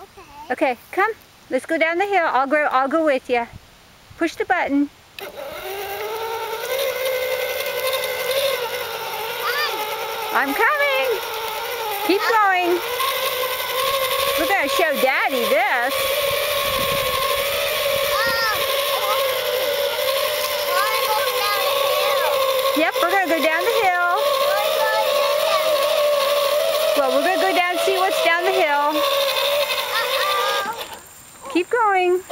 Okay. Okay, come. Let's go down the hill. I'll go with you. Push the button. I'm coming. Keep going. We're going to show Daddy this. Yep, we're going to go down the hill. Well, we're going to go down and see what's down the hill. Keep going.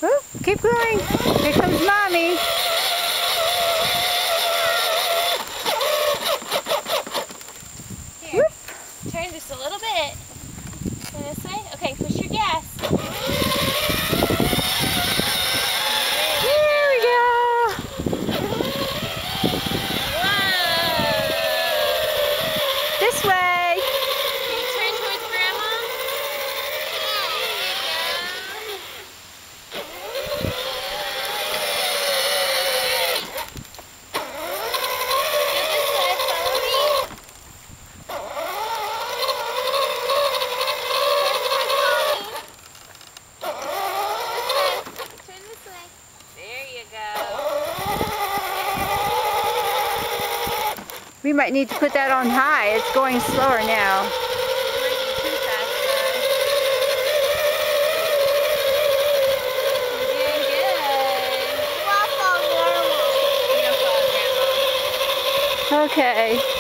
Oh, keep going. Here comes Mommy. Here, turn just a little bit. Go this way. Okay, push your gas. Here we go. This way. Can you turn towards Grandma? We might need to put that on high. It's going slower now. You're doing good. Okay.